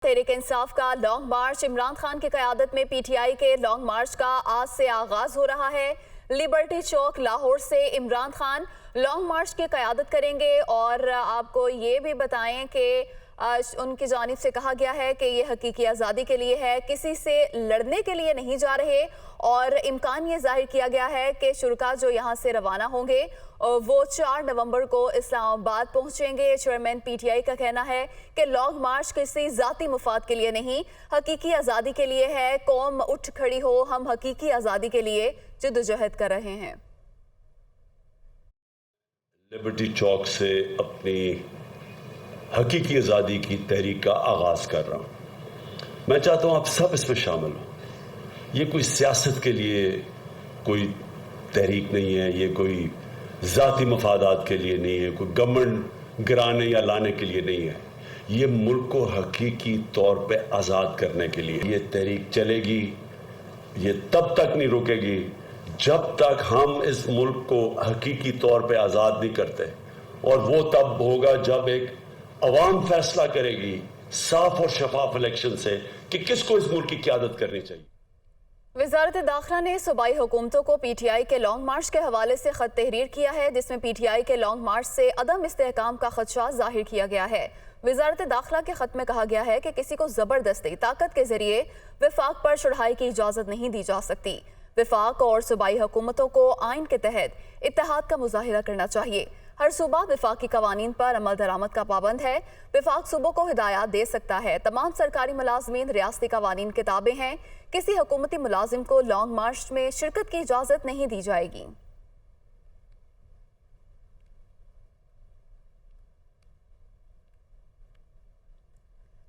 تحریک انصاف کا long march Imran Khan کی قیادت میں پی ٹی آئی کے لانگ مارچ کا آج سے آغاز ہو رہا ہے۔ لبرٹی چوک لاہور سے عمران خان لانگ مارچ کی قیادت کریں گے اور آپ کو یہ بھی بتائیں کہ ان کی جانب سے کہا گیا ہے کہ یہ حقیقی آزادی کے لیے ہے، کسی سے لڑنے کے لیے نہیں جا رہے، اور امکان یہ ظاہر کیا گیا ہے کہ شرکاء جو یہاں سے روانہ ہوں گے وہ 4 نومبر کو اسلام آباد پہنچیں گے۔ چیئرمین پی ٹی آئی کا کہنا ہے کہ لانگ مارچ کسی ذاتی مفاد کے لیے نہیں، حقیقی آزادی کے لیے ہے۔ قوم اٹھ کھڑی ہو، ہم حقیقی آزادی کے لیے جدوجہد کر رہے ہیں۔ لبرٹی چوک سے اپنی حقیقی آزادی کی تحریک کا آغاز کر رہا ہوں۔ میں چاہتا ہوں آپ سب اس میں شامل ہوں۔ یہ کوئی سیاست کے لیے کوئی تحریک نہیں ہے، یہ کوئی ذاتی مفادات کے لیے نہیں ہے، کوئی گورنمنٹ گرانے یا لانے کے لیے نہیں ہے، یہ ملک کو حقیقی طور پہ آزاد کرنے کے لیے یہ تحریک چلے گی۔ یہ تب تک نہیں رکے گی جب تک ہم اس ملک کو حقیقی طور پہ آزاد نہیں کرتے، اور وہ تب ہوگا جب ایک عوام فیصلہ کرے گی صاف اور شفاف الیکشن سے کہ کس کو اس ملک کی قیادت کرنی چاہیے۔ وزارت داخلہ نے صوبائی حکومتوں کو پی ٹی آئی کے لانگ مارچ کے حوالے سے خط تحریر کیا ہے، جس میں پی ٹی آئی کے لانگ مارچ سے عدم استحکام کا خدشہ ظاہر کیا گیا ہے۔ وزارت داخلہ کے خط میں کہا گیا ہے کہ کسی کو زبردستی طاقت کے ذریعے وفاق پر چڑھائی کی اجازت نہیں دی جا سکتی۔ وفاق اور صوبائی حکومتوں کو آئین کے تحت اتحاد کا مظاہرہ کرنا چاہیے۔ ہر صوبہ وفاقی قوانین پر عمل درآمد کا پابند ہے۔ وفاق صوبوں کو ہدایات دے سکتا ہے۔ تمام سرکاری ملازمین ریاستی قوانین کے تابع ہیں۔ کسی حکومتی ملازم کو لانگ مارچ میں شرکت کی اجازت نہیں دی جائے گی۔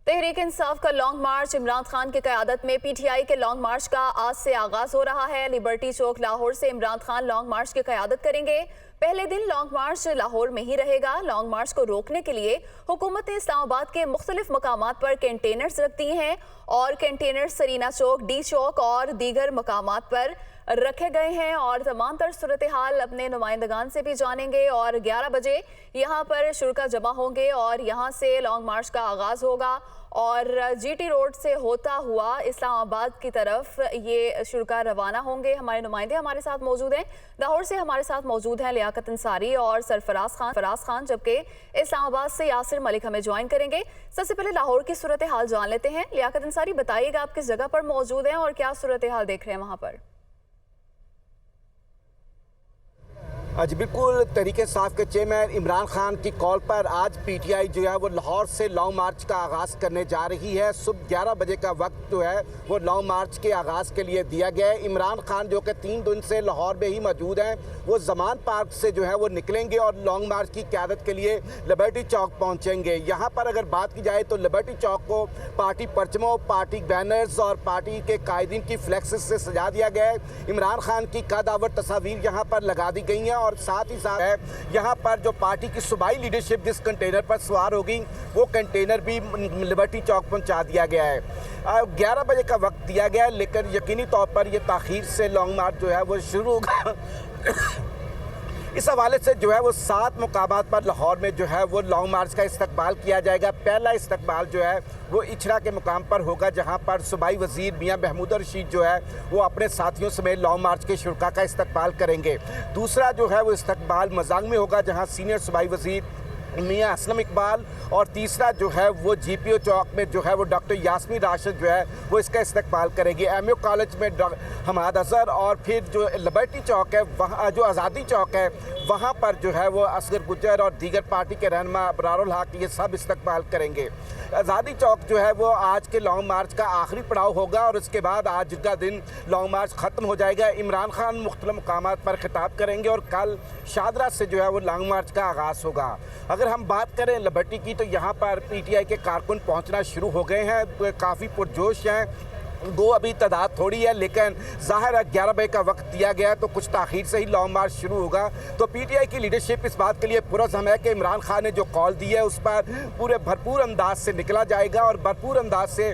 تحریک انصاف کا لانگ مارچ عمران خان کی قیادت میں پی ٹی آئی کے لانگ مارچ کا آج سے آغاز ہو رہا ہے۔ لبرٹی چوک لاہور سے عمران خان لانگ مارچ کی قیادت کریں گے۔ پہلے دن لانگ مارچ لاہور میں ہی رہے گا۔ لانگ مارچ کو روکنے کے لیے حکومت نے اسلام آباد کے مختلف مقامات پر کنٹینرز رکھ دیے ہیں، اور کنٹینر سرینا چوک، ڈی چوک اور دیگر مقامات پر رکھے گئے ہیں، اور تمام تر صورتحال اپنے نمائندگان سے بھی جانیں گے، اور 11 بجے یہاں پر شرکاء جمع ہوں گے اور یہاں سے لانگ مارچ کا آغاز ہوگا، اور جی ٹی روڈ سے ہوتا ہوا اسلام آباد کی طرف یہ شرکاء روانہ ہوں گے۔ ہمارے نمائندے ہمارے ساتھ موجود ہیں، لاہور سے ہمارے ساتھ موجود ہیں لیاقت انصاری اور سرفراز خان، جبکہ اسلام آباد سے یاسر ملک ہمیں جوائن کریں گے۔ سب سے پہلے لاہور کی صورتحال جان لیتے ہیں۔ لیاقت انصاری، بتائیے گا آپ کس جگہ پر موجود ہیں اور کیا صورتحال دیکھ رہے ہیں وہاں پر؟ جی بالکل، تحریک انصاف کے چیئرمین عمران خان کی کال پر آج پی ٹی آئی جو ہے وہ لاہور سے لانگ مارچ کا آغاز کرنے جا رہی ہے۔ صبح 11 بجے کا وقت جو ہے وہ لانگ مارچ کے آغاز کے لیے دیا گیا ہے۔ عمران خان جو کہ 3 دن سے لاہور میں ہی موجود ہیں، وہ زمان پارک سے جو ہے وہ نکلیں گے اور لانگ مارچ کی قیادت کے لیے لبرٹی چوک پہنچیں گے۔ یہاں پر اگر بات کی جائے تو لبرٹی چوک کو پارٹی پرچموں، پارٹی بینرز اور پارٹی کے قائدین کی فلیکسز سے سجا دیا گیا ہے۔ عمران خان کی قدآور تصاویر یہاں پر لگا دی گئی ہیں، اور ساتھ ہی ساتھ یہاں پر جو پارٹی کی صوبائی لیڈرشپ جس کنٹینر پر سوار ہوگی وہ کنٹینر بھی لبرٹی چوک پہنچا دیا گیا ہے۔ 11 بجے کا وقت دیا گیا ہے، لیکن یقینی طور پر یہ تاخیر سے لانگ مارچ جو ہے وہ شروع ہوگا۔ اس حوالے سے جو ہے وہ 7 مقامات پر لاہور میں جو ہے وہ لانگ مارچ کا استقبال کیا جائے گا۔ پہلا استقبال جو ہے وہ اچھرا کے مقام پر ہوگا، جہاں پر صوبائی وزیر میاں محمود رشید جو ہے وہ اپنے ساتھیوں سمیت لانگ مارچ کے شرکاء کا استقبال کریں گے۔ دوسرا جو ہے وہ استقبال مزاغ میں ہوگا، جہاں سینئر صوبائی وزیر میاں اسلم اقبال، اور تیسرا جو ہے وہ جی پی او چوک میں جو ہے وہ ڈاکٹر یاسمین راشد جو ہے وہ اس کا استقبال کرے گی۔ ایم یو کالج میں حماد اظہر، اور پھر جو لبرٹی چوک ہے وہاں جو آزادی چوک ہے وہاں پر جو ہے وہ اصغر گجر اور دیگر پارٹی کے رہنما ابرار الحق یہ سب استقبال کریں گے۔ آزادی چوک جو ہے وہ آج کے لانگ مارچ کا آخری پڑاؤ ہوگا، اور اس کے بعد آج کا دن لانگ مارچ ختم ہو جائے گا۔ عمران خان مختلف مقامات پر خطاب کریں گے، اور کل شادرہ سے جو ہے وہ لانگ مارچ کا آغاز ہوگا۔ اگر ہم بات کریں لبرٹی کی تو یہاں پر پی ٹی آئی کے کارکن پہنچنا شروع ہو گئے ہیں، کافی پرجوش ہیں۔ ابھی تعداد تھوڑی ہے، لیکن ظاہر ہے 11 بجے کا وقت دیا گیا تو کچھ تاخیر سے ہی لانگ مارچ شروع ہوگا۔ تو پی ٹی آئی کی لیڈرشپ اس بات کے لیے پرعزم ہے کہ عمران خان نے جو کال دی ہے اس پر پورے بھرپور انداز سے نکلا جائے گا، اور بھرپور انداز سے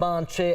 5-6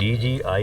DGI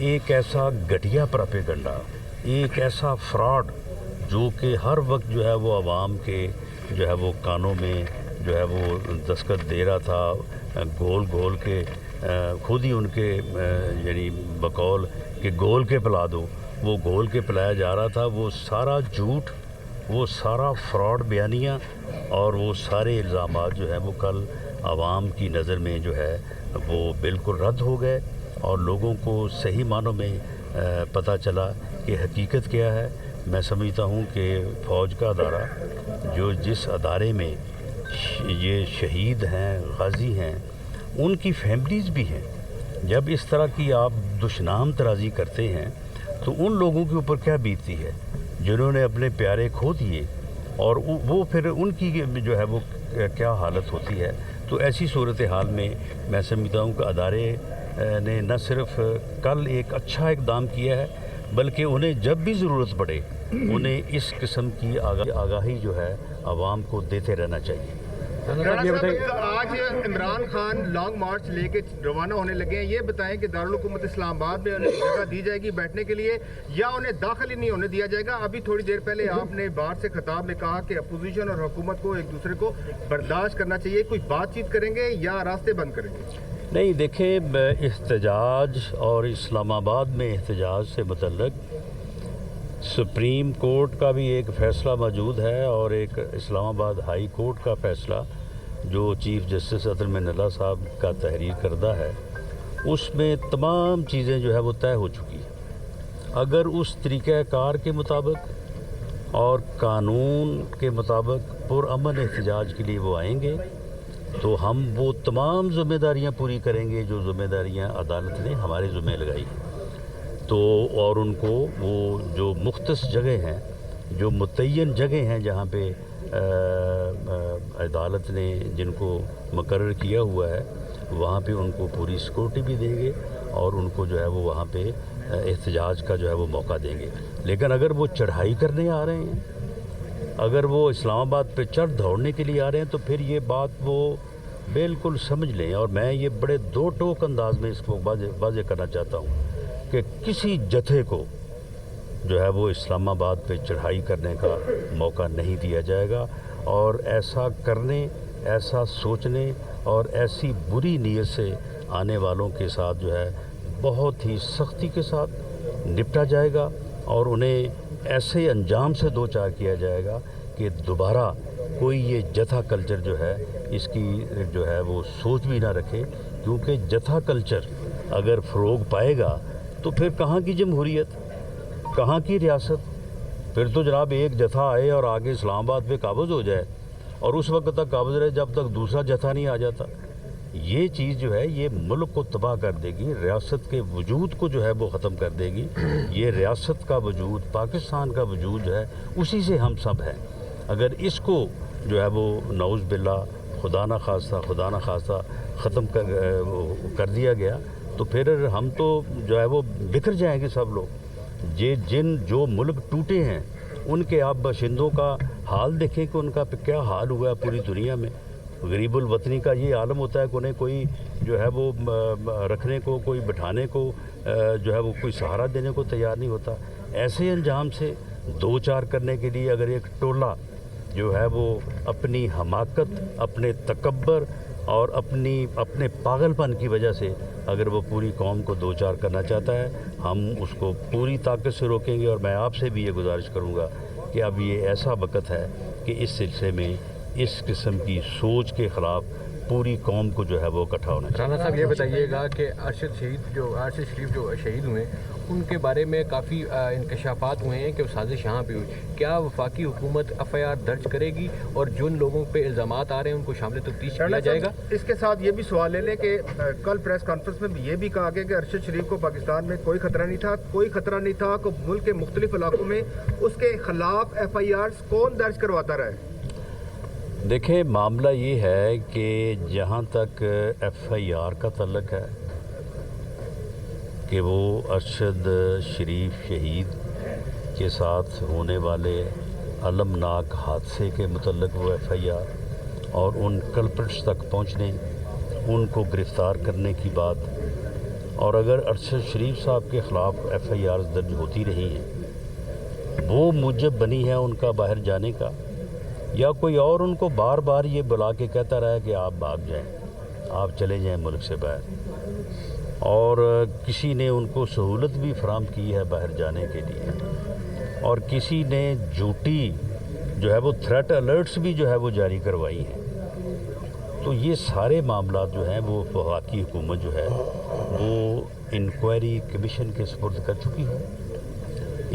ایک ایسا گھٹیا پروپیگنڈا، ایک ایسا فراڈ جو کہ ہر وقت جو ہے وہ عوام کے جو ہے وہ کانوں میں جو ہے وہ دستخط دے رہا تھا، گول گول کے خود ہی ان کے یعنی بقول کہ گول کے پلا دو، وہ گول کے پلایا جا رہا تھا، وہ سارا جھوٹ، وہ سارا فراڈ بیانیاں اور وہ سارے الزامات جو ہیں وہ کل عوام کی نظر میں جو ہے وہ بالکل رد ہو گئے اور لوگوں کو صحیح معنوں میں پتہ چلا کہ حقیقت کیا ہے۔ میں سمجھتا ہوں کہ فوج کا ادارہ جو جس ادارے میں یہ شہید ہیں، غازی ہیں، ان کی فیملیز بھی ہیں، جب اس طرح کی آپ دشنام ترازی کرتے ہیں تو ان لوگوں کے اوپر کیا بیتتی ہے جنہوں نے اپنے پیارے کھو دیے، اور وہ پھر ان کی جو ہے وہ کیا حالت ہوتی ہے۔ تو ایسی صورتحال میں میں سمجھتا ہوں کہ ادارے نے نہ صرف کل ایک اچھا اقدام کیا ہے بلکہ انہیں جب بھی ضرورت پڑے انہیں اس قسم کی آگاہی جو ہے عوام کو دیتے رہنا چاہیے۔ آج عمران خان لانگ مارچ لے کے روانہ ہونے لگے ہیں، یہ بتائیں کہ دارالحکومت اسلام آباد میں انہیں جگہ دی جائے گی بیٹھنے کے لیے یا انہیں داخل ہی نہیں ہونے دیا جائے گا؟ ابھی تھوڑی دیر پہلے آپ نے باہر سے خطاب میں کہا کہ اپوزیشن اور حکومت کو ایک دوسرے کو برداشت کرنا چاہیے، کوئی بات چیت کریں گے یا راستے بند کریں گے؟ نہیں، دیکھیں، احتجاج اور اسلام آباد میں احتجاج سے متعلق سپریم کورٹ کا بھی ایک فیصلہ موجود ہے اور ایک اسلام آباد ہائی کورٹ کا فیصلہ جو چیف جسٹس عدل من اللہ صاحب کا تحریر کردہ ہے، اس میں تمام چیزیں جو ہے وہ طے ہو چکی ہیں۔ اگر اس طریقہ کار کے مطابق اور قانون کے مطابق پرامن احتجاج کے لیے وہ آئیں گے تو ہم وہ تمام ذمہ داریاں پوری کریں گے جو ذمہ داریاں عدالت نے ہمارے ذمہ لگائی ہیں۔ تو اور ان کو وہ جو مختص جگہ ہیں، جو متعین جگہ ہیں جہاں پہ عدالت نے جن کو مقرر کیا ہوا ہے، وہاں پہ ان کو پوری سیکورٹی بھی دیں گے اور ان کو جو ہے وہ وہاں پہ احتجاج کا جو ہے وہ موقع دیں گے۔ لیکن اگر وہ چڑھائی کرنے آ رہے ہیں، اگر وہ اسلام آباد پہ چڑھ دوڑنے کے لیے آ رہے ہیں تو پھر یہ بات وہ بالکل سمجھ لیں، اور میں یہ بڑے دو ٹوک انداز میں اس کو واضح کرنا چاہتا ہوں کہ کسی جتھے کو جو ہے وہ اسلام آباد پہ چڑھائی کرنے کا موقع نہیں دیا جائے گا، اور ایسا کرنے، ایسا سوچنے اور ایسی بری نیت سے آنے والوں کے ساتھ جو ہے بہت ہی سختی کے ساتھ نپٹا جائے گا اور انہیں ایسے انجام سے دو چار کیا جائے گا کہ دوبارہ کوئی یہ جتھا کلچر جو ہے اس کی جو ہے وہ سوچ بھی نہ رکھے، کیونکہ جتھا کلچر اگر فروغ پائے گا تو پھر کہاں کی جمہوریت، کہاں کی ریاست؟ پھر تو جناب ایک جتھا آئے اور آگے اسلام آباد پہ قابض ہو جائے اور اس وقت تک قابض رہے جب تک دوسرا جتھا نہیں آ جاتا۔ یہ چیز جو ہے یہ ملک کو تباہ کر دے گی، ریاست کے وجود کو جو ہے وہ ختم کر دے گی۔ یہ ریاست کا وجود، پاکستان کا وجود جو ہے اسی سے ہم سب ہیں۔ اگر اس کو جو ہے وہ نعوذ باللہ خدا نہ خواستہ ختم کر دیا گیا تو پھر ہم تو جو ہے وہ بکھر جائیں گے سب لوگ۔ جو ملک ٹوٹے ہیں ان کے آپ باشندوں کا حال دیکھیں کہ ان کا کیا حال ہوا ہے پوری دنیا میں۔ غریب الوطنی کا یہ عالم ہوتا ہے کہ انہیں کوئی جو ہے وہ رکھنے کو، کوئی بٹھانے کو جو ہے وہ کوئی سہارا دینے کو تیار نہیں ہوتا۔ ایسے انجام سے دو چار کرنے کے لیے اگر ایک ٹولہ جو ہے وہ اپنی حماقت، اپنے تکبر اور اپنے پاگل پن کی وجہ سے اگر وہ پوری قوم کو دو چار کرنا چاہتا ہے، ہم اس کو پوری طاقت سے روکیں گے۔ اور میں آپ سے بھی یہ گزارش کروں گا کہ اب یہ ایسا وقت ہے کہ اس سلسلے میں اس قسم کی سوچ کے خلاف پوری قوم کو جو ہے وہ اکٹھا ہونا چاہیے۔ رانا صاحب یہ بتائیے گا کہ ارشد شریف جو شہید ہوئے ان کے بارے میں کافی انکشافات ہوئے ہیں کہ وہ سازش یہاں پہ ہوئی، کیا وفاقی حکومت FIR درج کرے گی اور جن لوگوں پہ الزامات آ رہے ہیں ان کو شامل تفتیش کیا جائے گا؟ اس کے ساتھ یہ بھی سوال لے لیں کہ کل پریس کانفرنس میں یہ بھی کہا گیا کہ ارشد شریف کو پاکستان میں کوئی خطرہ نہیں تھا کہ ملک کے مختلف علاقوں میں اس کے خلاف FIRs کون درج کرواتا رہا ہے؟ دیکھیں، معاملہ یہ ہے کہ جہاں تک FIR کا تعلق ہے کہ وہ ارشد شریف شہید کے ساتھ ہونے والے المناک حادثے کے متعلق وہ FIR اور ان کلپرٹس تک پہنچنے، ان کو گرفتار کرنے کی بات اور اگر ارشد شریف صاحب کے خلاف FIRs درج ہوتی رہی ہیں، وہ موجب بنی ہے ان کا باہر جانے کا، یا کوئی اور ان کو بار بار یہ بلا کے کہتا رہا کہ آپ بھاگ جائیں، آپ چلے جائیں ملک سے باہر، اور کسی نے ان کو سہولت بھی فراہم کی ہے باہر جانے کے لیے، اور کسی نے جھوٹی جو ہے وہ تھریٹ الرٹس بھی جو ہے وہ جاری کروائی ہیں، تو یہ سارے معاملات جو ہیں وہ وفاقی حکومت جو ہے وہ انکوائری کمیشن کے سپرد کر چکی ہے۔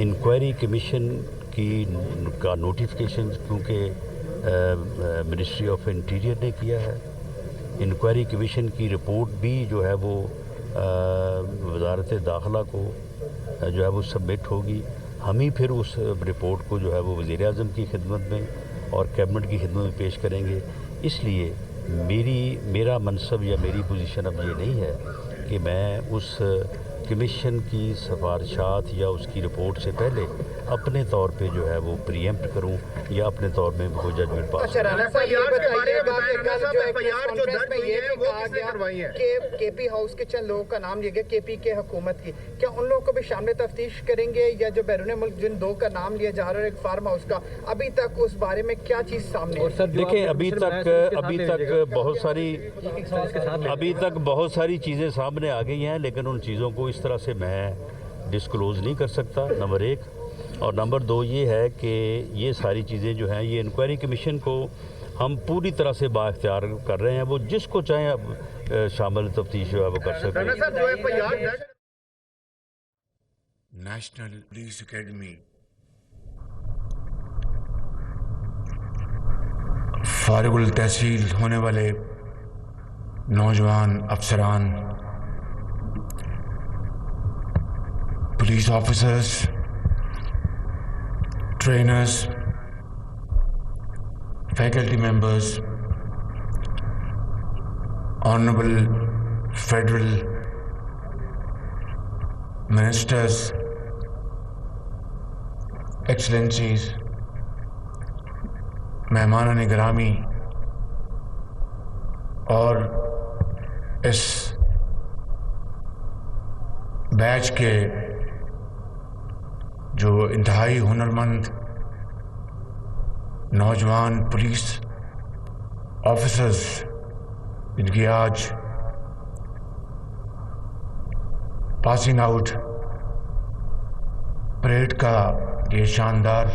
انکوائری کمیشن کا نوٹیفیکیشن کیونکہ منسٹری آف انٹیریئر نے کیا ہے، انکوائری کمیشن کی رپورٹ بھی جو ہے وہ وزارت داخلہ کو جو ہے وہ سبمٹ ہوگی، ہم ہی پھر اس رپورٹ کو جو ہے وہ وزیر اعظم کی خدمت میں اور کیبنٹ کی خدمت میں پیش کریں گے۔ اس لیے میرا منصب یا میری پوزیشن اب یہ نہیں ہے کہ میں اس کمیشن کی سفارشات یا اس کی رپورٹ سے پہلے اپنے طور پہ جو ہے وہ پریمپٹ کروں یا اپنے طور میں کوئی ججمنٹ پاس کے پی ہاؤس کے چند لوگوں کا نام لیا گیا KP کے حکومت کی، کیا ان لوگوں کو بھی شامل تفتیش کریں گے، یا جو بیرون ملک جن دو کا نام لیا جا رہا ہے ایک فارم ہاؤس کا، ابھی تک اس بارے میں کیا چیز سامنے ہے؟ دیکھیں ابھی تک بہت ساری چیزیں سامنے آ گئی ہیں، لیکن ان چیزوں کو اس طرح سے میں ڈسکلوز نہیں کر سکتا، نمبر 1، اور نمبر 2 یہ ہے کہ یہ ساری چیزیں جو ہیں یہ انکوائری کمیشن کو ہم پوری طرح سے با اختیار کر رہے ہیں، وہ جس کو چاہیں اب شامل تفتیش جو ہے وہ کر سکتے ہیں۔ نیشنل پولیس اکیڈمی فارغ التحصیل ہونے والے نوجوان افسران، police officers, trainers, faculty members, honourable federal ministers, excellencies, مہمانان گرامی، اور اس بیچ کے جو انتہائی ہنرمند نوجوان پولیس آفیسرز جن کی آج پاسنگ آؤٹ پریڈ کا یہ شاندار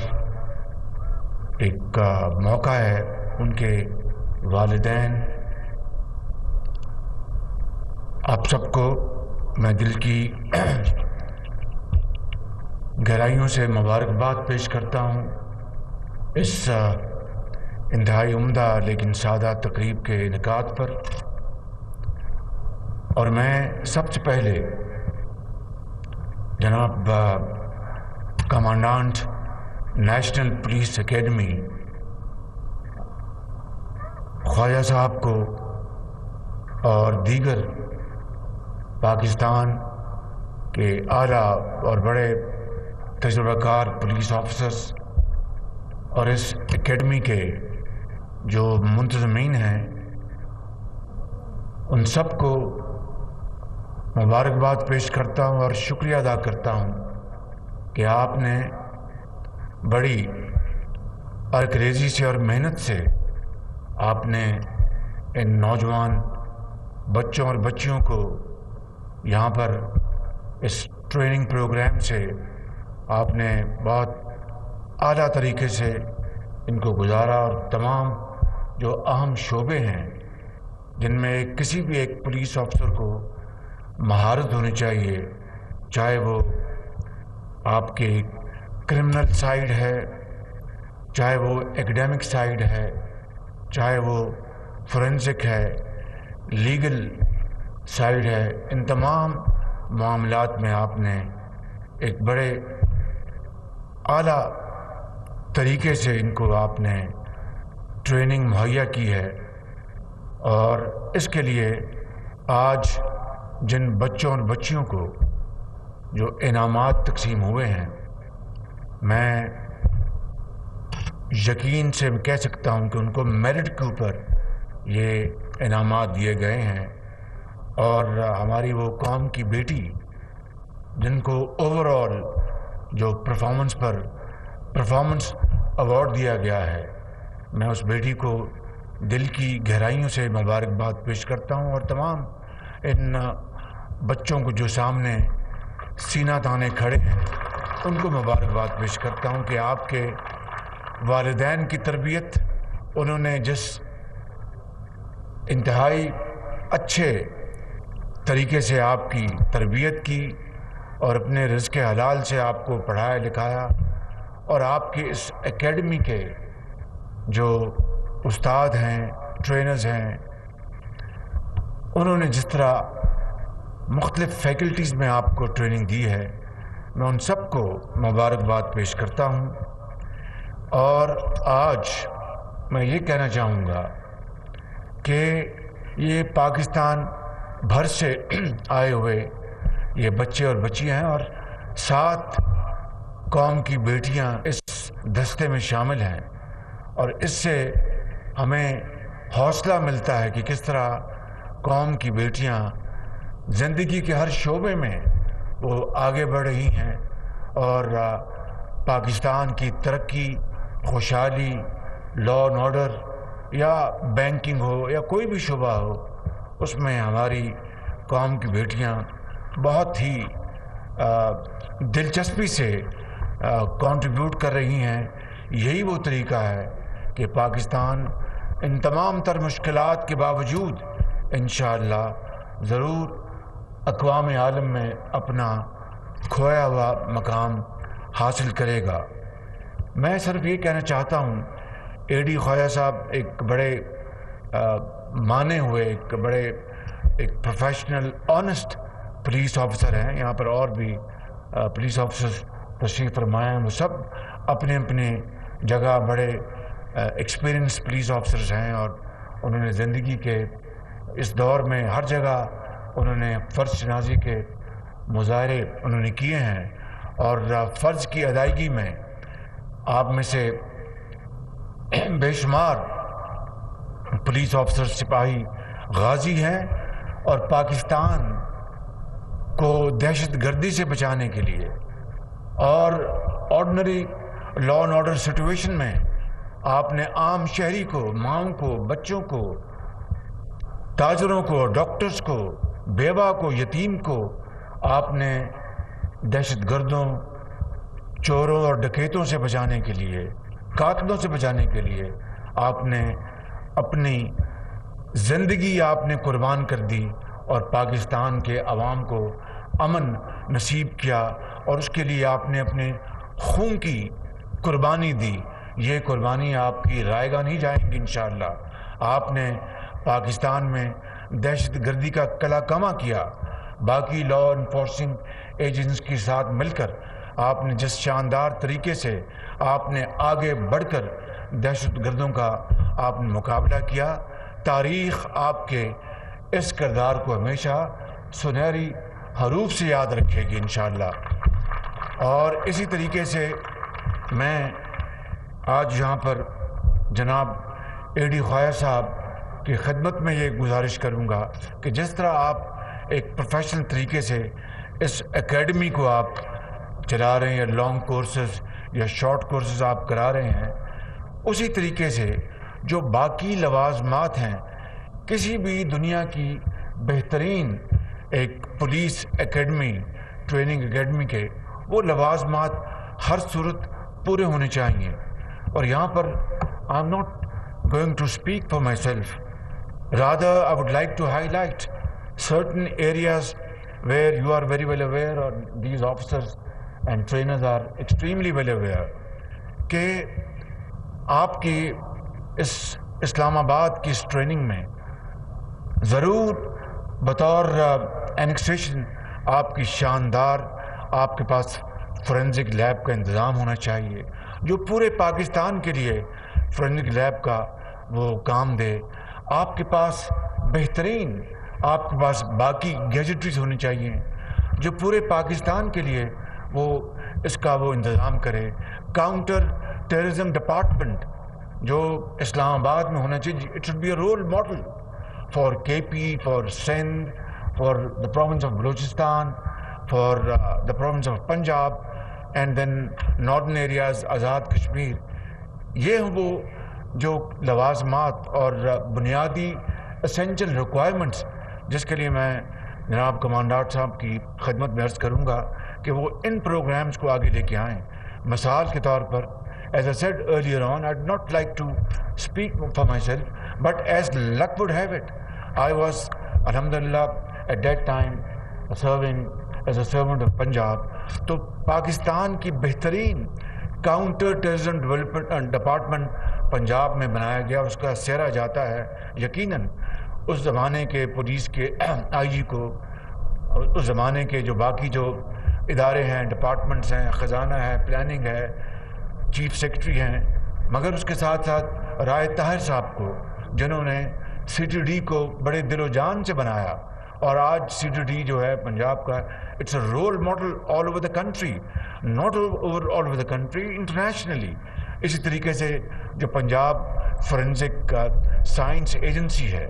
ایک موقع ہے، ان کے والدین، آپ سب کو میں دل کی گہرائیوں سے مبارکباد پیش کرتا ہوں اس انتہائی عمدہ لیکن سادہ تقریب کے انعقاد پر، اور میں سب سے پہلے جناب کمانڈانٹ نیشنل پولیس اکیڈمی خواجہ صاحب کو اور دیگر پاکستان کے اعلیٰ اور بڑے تجربہ کار پولیس آفیسرز اور اس اکیڈمی کے جو منتظمین ہیں ان سب کو مبارکباد پیش کرتا ہوں اور شکریہ ادا کرتا ہوں کہ آپ نے بڑی عرقریزی سے اور محنت سے آپ نے ان نوجوان بچوں اور بچیوں کو یہاں پر اس ٹریننگ پروگرام سے آپ نے بہت اعلیٰ طریقے سے ان کو گزارا، اور تمام جو اہم شعبے ہیں جن میں کسی بھی ایک پولیس آفیسر کو مہارت ہونی چاہیے، چاہے وہ آپ کی کرمنل سائیڈ ہے، چاہے وہ ایکڈیمک سائیڈ ہے، چاہے وہ فورینسک ہے، لیگل سائیڈ ہے، ان تمام معاملات میں آپ نے ایک بڑے اعلیٰ طریقے سے ان کو آپ نے ٹریننگ مہیا کی ہے، اور اس کے لیے آج جن بچوں اور بچیوں کو جو انعامات تقسیم ہوئے ہیں، میں یقین سے کہہ سکتا ہوں کہ ان کو میرٹ کے اوپر یہ انعامات دیے گئے ہیں، اور ہماری وہ قوم کی بیٹی جن کو اوور آل جو پرفارمنس ایوارڈ دیا گیا ہے، میں اس بیٹی کو دل کی گہرائیوں سے مبارکباد پیش کرتا ہوں، اور تمام ان بچوں کو جو سامنے سینہ تانے کھڑے ہیں ان کو مبارکباد پیش کرتا ہوں کہ آپ کے والدین کی تربیت، انہوں نے جس انتہائی اچھے طریقے سے آپ کی تربیت کی اور اپنے رزق حلال سے آپ کو پڑھایا لکھایا، اور آپ کے اس اکیڈمی کے جو استاد ہیں، ٹرینرز ہیں، انہوں نے جس طرح مختلف فیکلٹیز میں آپ کو ٹریننگ دی ہے، میں ان سب کو مبارکباد پیش کرتا ہوں۔ اور آج میں یہ کہنا چاہوں گا کہ یہ پاکستان بھر سے آئے ہوئے یہ بچے اور بچیاں ہیں، اور 7 قوم کی بیٹیاں اس دستے میں شامل ہیں، اور اس سے ہمیں حوصلہ ملتا ہے کہ کس طرح قوم کی بیٹیاں زندگی کے ہر شعبے میں وہ آگے بڑھ رہی ہیں، اور پاکستان کی ترقی، خوشحالی، لا اینڈ آرڈر یا بینکنگ ہو یا کوئی بھی شعبہ ہو، اس میں ہماری قوم کی بیٹیاں بہت ہی دلچسپی سے کنٹریبیوٹ کر رہی ہیں۔ یہی وہ طریقہ ہے کہ پاکستان ان تمام تر مشکلات کے باوجود انشاءاللہ ضرور اقوام عالم میں اپنا کھویا ہوا مقام حاصل کرے گا۔ میں صرف یہ کہنا چاہتا ہوں، اے ڈی خواجہ صاحب ایک بڑے مانے ہوئے، ایک پروفیشنل آنیسٹ پولیس آفیسر ہیں۔ یہاں پر اور بھی پولیس آفیسر تشریف فرمائے ہیں، وہ سب اپنے اپنے جگہ بڑے ایکسپیرینس پولیس آفیسرز ہیں، اور انہوں نے زندگی کے اس دور میں ہر جگہ انہوں نے فرض شناسی کے مظاہرے انہوں نے کیے ہیں، اور فرض کی ادائیگی میں آپ میں سے بے شمار پولیس آفیسر، سپاہی غازی ہیں، اور پاکستان کو دہشت گردی سے بچانے کے لیے اور ordinary law and order situation میں آپ نے عام شہری کو، ماؤں کو، بچوں کو، تاجروں کو، ڈاکٹرز کو، بیوہ کو، یتیم کو آپ نے دہشت گردوں، چوروں اور ڈکیتوں سے بچانے کے لیے، قاتلوں سے بچانے کے لیے آپ نے اپنی زندگی آپ نے قربان کر دی، اور پاکستان کے عوام کو امن نصیب کیا، اور اس کے لیے آپ نے اپنے خون کی قربانی دی۔ یہ قربانی آپ کی رائے گاہ نہیں جائیں گی انشاءاللہ۔ آپ نے پاکستان میں دہشت گردی کا کلا کما کیا، باقی لا انفورسنگ ایجنٹس کے ساتھ مل کر آپ نے جس شاندار طریقے سے آپ نے آگے بڑھ کر دہشت گردوں کا آپ نے مقابلہ کیا، تاریخ آپ کے اس کردار کو ہمیشہ سنہری حروف سے یاد رکھے گی انشاءاللہ۔ اور اسی طریقے سے میں آج یہاں پر جناب اے ڈی خواجہ صاحب کی خدمت میں یہ گزارش کروں گا کہ جس طرح آپ ایک پروفیشنل طریقے سے اس اکیڈمی کو آپ چلا رہے ہیں، یا لانگ کورسز یا شارٹ کورسز آپ کرا رہے ہیں، اسی طریقے سے جو باقی لوازمات ہیں کسی بھی دنیا کی بہترین ایک پولیس اکیڈمی، ٹریننگ اکیڈمی کے، وہ لوازمات ہر صورت پورے ہونے چاہیے۔ اور یہاں پر I am not going to speak for myself, rather I would like to highlight certain areas where you are very well aware, or these officers and trainers are extremely well aware، کہ آپ کی اس اسلام آباد کی اس training میں ضرور بطور اینکسیشن آپ کی شاندار، آپ کے پاس فورینزک لیب کا انتظام ہونا چاہیے جو پورے پاکستان کے لیے فورینزک لیب کا وہ کام دے۔ آپ کے پاس بہترین، آپ کے پاس باقی گیجٹریز ہونی چاہیے جو پورے پاکستان کے لیے وہ اس کا وہ انتظام کرے۔ کاؤنٹر ٹیررزم ڈپارٹمنٹ جو اسلام آباد میں ہونا چاہیے، it should be a role model for K P, for Sindh, for the province of Balochistan, for the province of Punjab, and then northern areas, Azad Kashmir. یہ وہ جو لوازمات اور بنیادی اسینشل ریکوائرمنٹس جس کے لیے میں جناب کمانڈر صاحب کی خدمت میں عرض کروں گا کہ وہ ان پروگرامز کو آگے لے کے آئیں. مثال کے طور پر, as I said earlier on, I'd not like to speak for myself, but as luck would have it, I was, alhamdulillah, at that time serving as a servant of Punjab. تو پاکستان کی بہترین counter terrorism development department Punjab میں بنایا گیا. اس کا سہرا جاتا ہے یقیناً اس زمانے کے پولیس کے آئی جی کو, اس زمانے کے جو باقی جو ادارے ہیں, ڈپارٹمنٹس ہیں, خزانہ ہے, پلاننگ ہے, چیف سیکرٹری ہیں, مگر اس کے ساتھ ساتھ رائے طاہر صاحب کو, جنہوں نے سی ٹی ڈی کو بڑے دل و جان سے بنایا. اور آج سی ٹی ڈی جو ہے پنجاب کا, it's a role model all over the country, not all over the country, internationally. اسی طریقے سے جو پنجاب فورینسک سائنس ایجنسی ہے,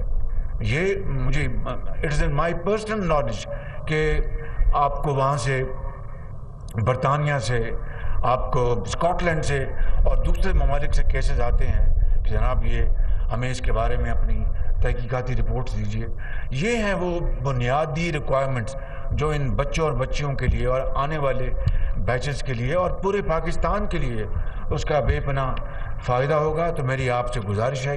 یہ مجھے it is in my personal knowledge کہ آپ کو وہاں سے, برطانیہ سے, آپ کو اسکاٹ لینڈ سے اور دوسرے ممالک سے کیسز آتے ہیں کہ جناب یہ ہمیں اس کے بارے میں اپنی تحقیقاتی رپورٹس دیجیے. یہ ہیں وہ بنیادی ریکوائرمنٹس جو ان بچوں اور بچیوں کے لیے اور آنے والے بیچز کے لیے اور پورے پاکستان کے لیے اس کا بے پناہ فائدہ ہوگا. تو میری آپ سے گزارش ہے کہ